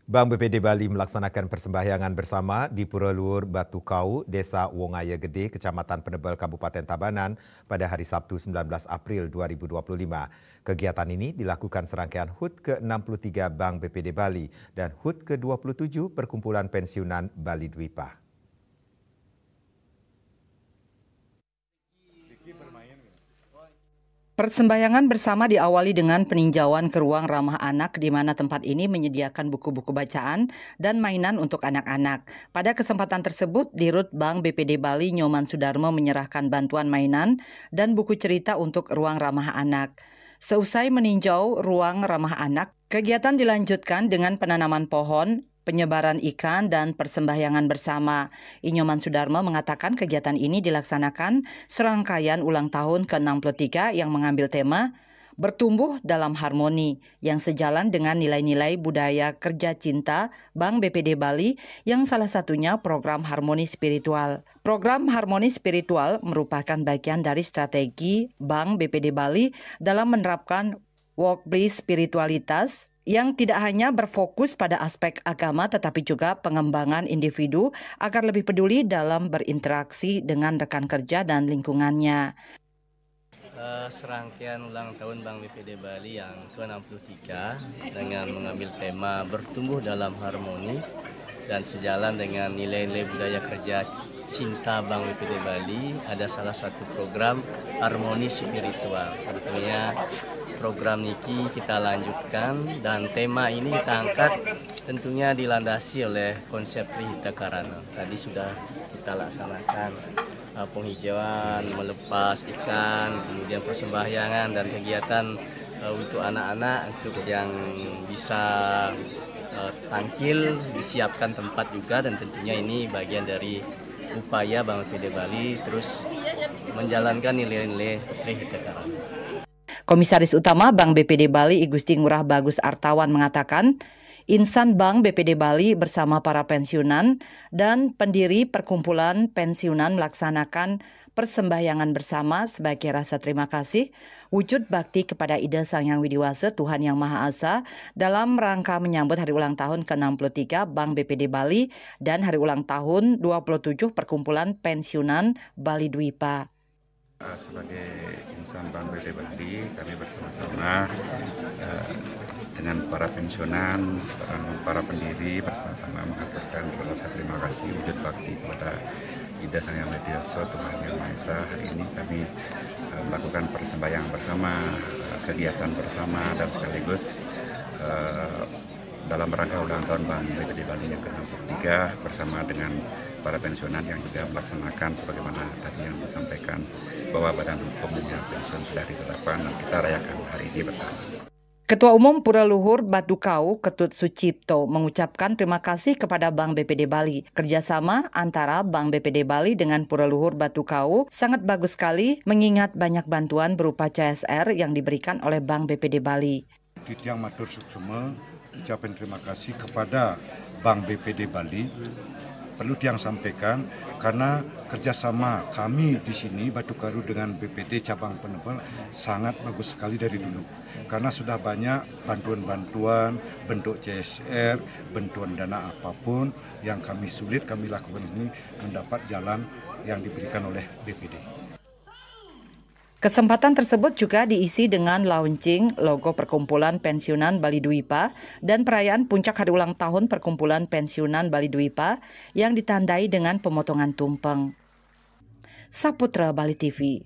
Bank BPD Bali melaksanakan persembahyangan bersama di Pura Luhur Batu Kau, Desa Wongaya Gede, Kecamatan Penebel, Kabupaten Tabanan pada hari Sabtu 19 April 2025. Kegiatan ini dilakukan serangkaian HUT ke-63 Bank BPD Bali dan HUT ke-27 Perkumpulan Pensiunan Bali Dwipa. Persembahyangan bersama diawali dengan peninjauan ke ruang ramah anak di mana tempat ini menyediakan buku-buku bacaan dan mainan untuk anak-anak. Pada kesempatan tersebut, Dirut Bank BPD Bali Nyoman Sudarmo menyerahkan bantuan mainan dan buku cerita untuk ruang ramah anak. Seusai meninjau ruang ramah anak, kegiatan dilanjutkan dengan penanaman pohon, penyebaran ikan, dan persembahyangan bersama. Nyoman Sudarmo mengatakan kegiatan ini dilaksanakan serangkaian ulang tahun ke-63 yang mengambil tema Bertumbuh dalam Harmoni yang sejalan dengan nilai-nilai budaya kerja cinta Bank BPD Bali yang salah satunya program Harmoni Spiritual. Program Harmoni Spiritual merupakan bagian dari strategi Bank BPD Bali dalam menerapkan workplace spiritualitas yang tidak hanya berfokus pada aspek agama tetapi juga pengembangan individu agar lebih peduli dalam berinteraksi dengan rekan kerja dan lingkungannya. Serangkaian ulang tahun Bank BPD Bali yang ke-63 dengan mengambil tema bertumbuh dalam harmoni dan sejalan dengan nilai-nilai budaya kerja cinta Bank BPD Bali, ada salah satu program harmoni spiritual. Tentunya program niki kita lanjutkan dan tema ini kita angkat tentunya dilandasi oleh konsep Trihita Karana. Tadi sudah kita laksanakan penghijauan, melepas ikan, kemudian persembahyangan dan kegiatan untuk anak-anak untuk yang bisa tangkil, disiapkan tempat juga, dan tentunya ini bagian dari upaya Bank BPD Bali terus menjalankan nilai-nilai Trihita Karana. Komisaris Utama Bank BPD Bali I Gusti Ngurah Bagus Artawan mengatakan, insan Bank BPD Bali bersama para pensiunan dan pendiri perkumpulan pensiunan melaksanakan persembahyangan bersama sebagai rasa terima kasih, wujud bakti kepada Ida Sang Hyang Widiwasa Tuhan Yang Maha Esa dalam rangka menyambut hari ulang tahun ke-63 Bank BPD Bali dan hari ulang tahun 27 Perkumpulan Pensiunan Bali Dwipa. Sebagai insan Bank BPD Bali, kami bersama-sama dengan para pensiunan, para pendiri bersama-sama mengaturkan rasa terima kasih wujud bakti kepada Ida Sang Hyang Widiwasa Tuhan Yang Maha Esa. Hari ini kami melakukan persembahyangan bersama, kegiatan bersama, dan sekaligus dalam rangka ulang tahun Bank BPD Bali yang ke-63 bersama dengan para pensiunan yang juga melaksanakan sebagaimana tadi yang disampaikan bahwa badan hukumnya pensiun sudah ditetapkan dan kita rayakan hari ini bersama. Ketua Umum Pura Luhur Batu Kau, Ketut Sucipto, mengucapkan terima kasih kepada Bank BPD Bali. Kerjasama antara Bank BPD Bali dengan Pura Luhur Batu Kau sangat bagus sekali, mengingat banyak bantuan berupa CSR yang diberikan oleh Bank BPD Bali. Titiang Matur Suksema ucapan terima kasih kepada Bank BPD Bali. Perlu Tiang sampaikan karena kerjasama kami di sini Batu Karu dengan BPD cabang Penebel sangat bagus sekali dari dulu. Karena sudah banyak bantuan-bantuan, bentuk CSR, bantuan dana apapun yang kami sulit kami lakukan ini mendapat jalan yang diberikan oleh BPD. Kesempatan tersebut juga diisi dengan launching logo Perkumpulan Pensiunan Bali Dwipa dan perayaan puncak hari ulang tahun Perkumpulan Pensiunan Bali Dwipa yang ditandai dengan pemotongan tumpeng. Saputra Bali TV.